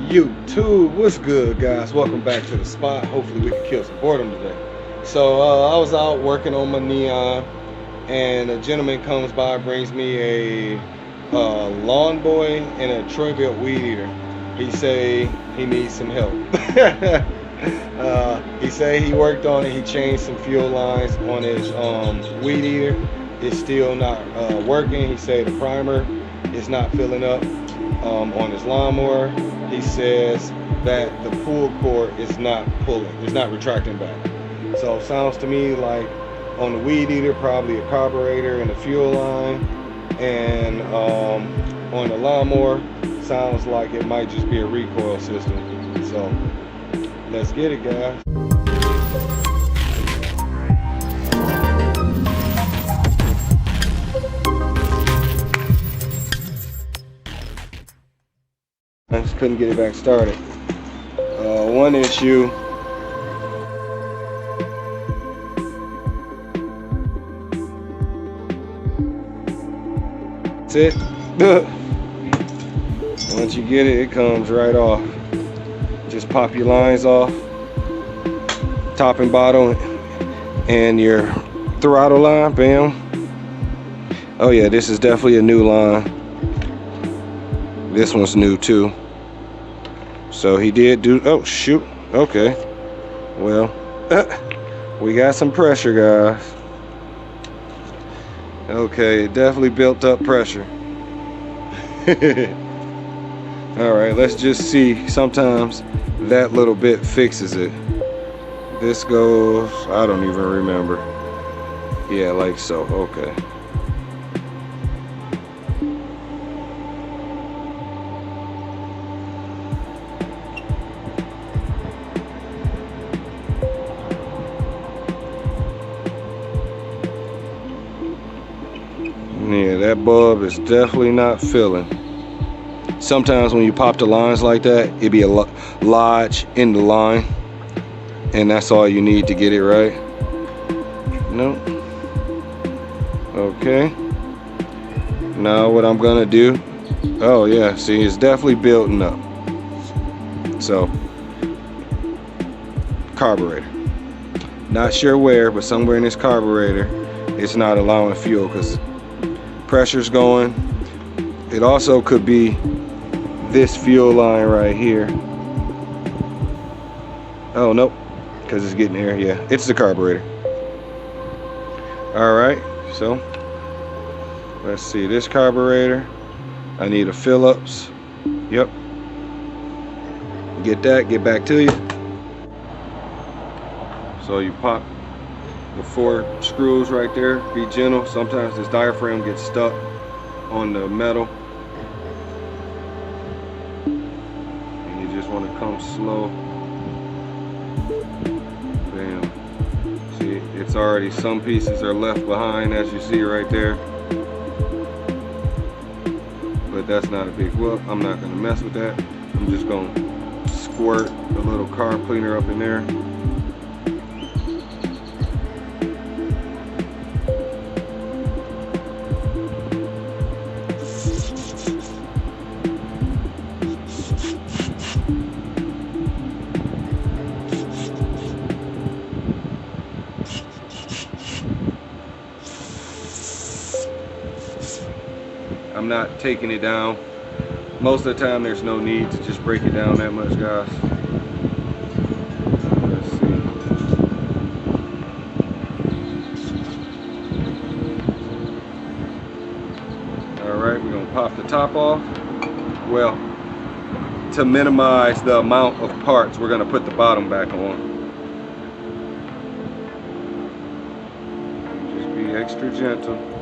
YouTube, what's good, guys? Welcome back to the spot. Hopefully we can kill some boredom today. So I was out working on my neon, and a gentleman comes by, brings me a lawn boy and a Troy Bilt weed eater. He say he needs some help. He say he worked on it. He changed some fuel lines on his weed eater. It's still not working. He say the primer is not filling up on his lawnmower. He says that the pull cord is not pulling, it's not retracting back. So sounds to me like on the weed eater, probably a carburetor and a fuel line, and on the lawnmower, sounds like it might just be a recoil system. So let's get it, guys. I just couldn't get it back started. One issue. That's it. Once you get it, it comes right off. Just pop your lines off, top and bottom, and your throttle line, bam. Oh yeah, this is definitely a new line. This one's new too. So he did do, oh shoot, okay. Well, we got some pressure, guys. Okay, it definitely built up pressure. Alright, let's just see. Sometimes that little bit fixes it. This goes, I don't even remember. Yeah, like so, okay. Yeah, that bulb is definitely not filling. Sometimes when you pop the lines like that, it'd be a lodge in the line, and that's all you need to get it right. Nope. Okay. Now what I'm gonna do, oh yeah, see, it's definitely building up. So, carburetor. Not sure where, but somewhere in this carburetor, it's not allowing fuel because pressure's going. It also could be this fuel line right here. Oh nope, because it's getting here. Yeah, it's the carburetor. All right, so let's see, this carburetor, I need a Phillips. Yep, get that, get back to you. So you pop the 4 screws right there. Be gentle. Sometimes this diaphragm gets stuck on the metal, and you just want to come slow. Bam. See, it's already, some pieces are left behind, as you see right there, but that's not a big whoop. I'm not going to mess with that. I'm just going to squirt a little carb cleaner up in there. I'm not taking it down. Most of the time there's no need to just break it down that much, guys. Let's see. Alright, we're going to pop the top off. Well, to minimize the amount of parts, we're going to put the bottom back on. Just be extra gentle.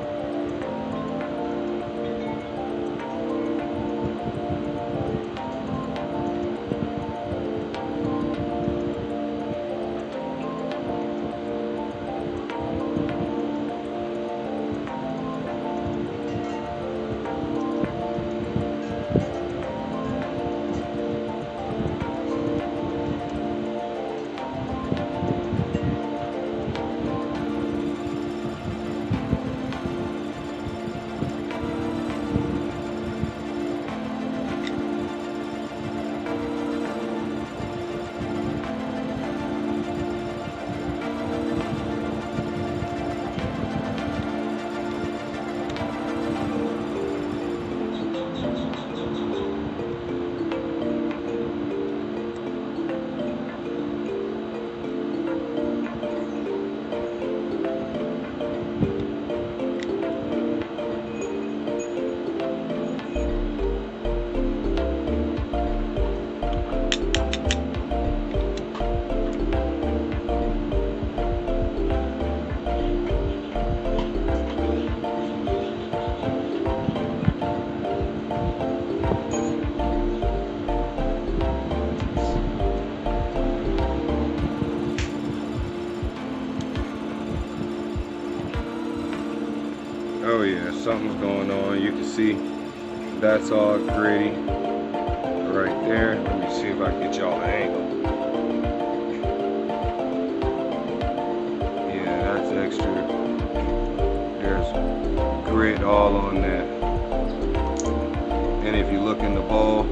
something's going on. You can see that's all gritty right there. Let me see if I can get y'all an angle. Yeah, that's extra. There's grit all on that. And if you look in the bowl,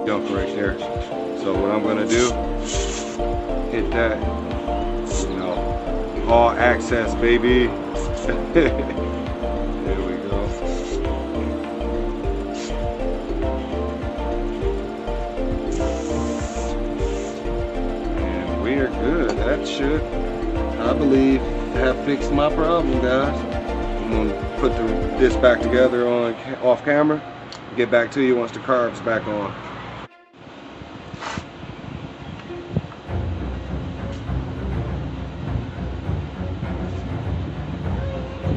junk right there. So what I'm gonna do, hit that, you know, all access, baby. There we go. And we are good. That should, I believe, have fixed my problem, guys. I'm gonna put this back together on off camera. Get back to you once the carb's back on.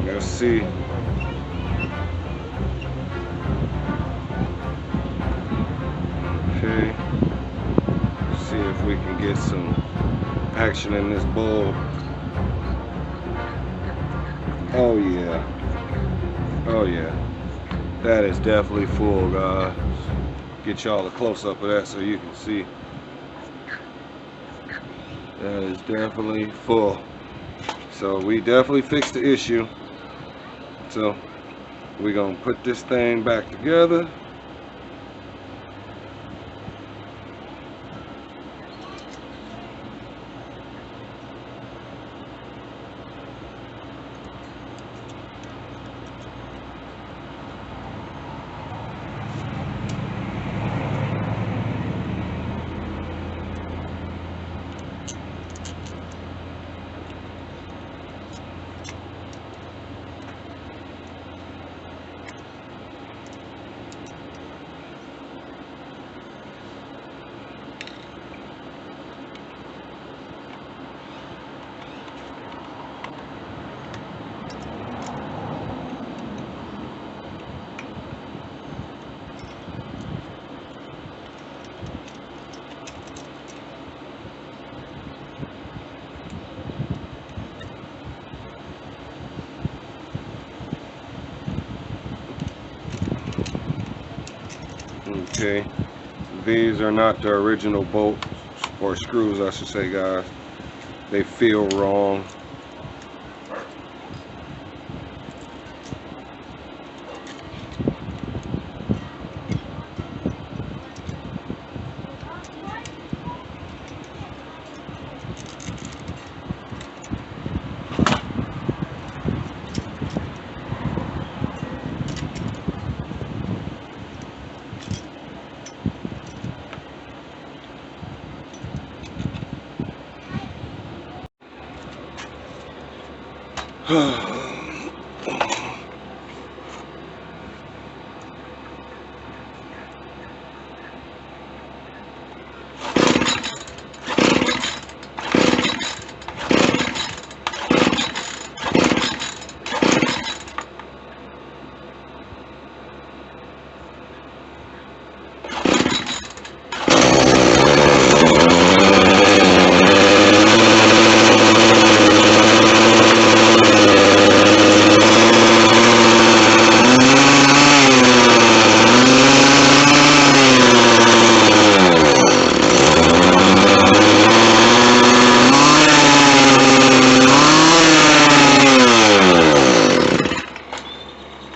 Let's see. Okay. Let's see if we can get some action in this bulb. Oh yeah. Oh yeah. That is definitely full, guys. Get y'all a close-up of that so you can see. That is definitely full. So we definitely fixed the issue. So we're gonna put this thing back together. Okay, these are not the original bolts or screws, I should say, guys. They feel wrong.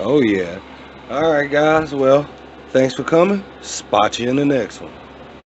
Oh yeah. All right, guys. Well, thanks for coming. Spot you in the next one.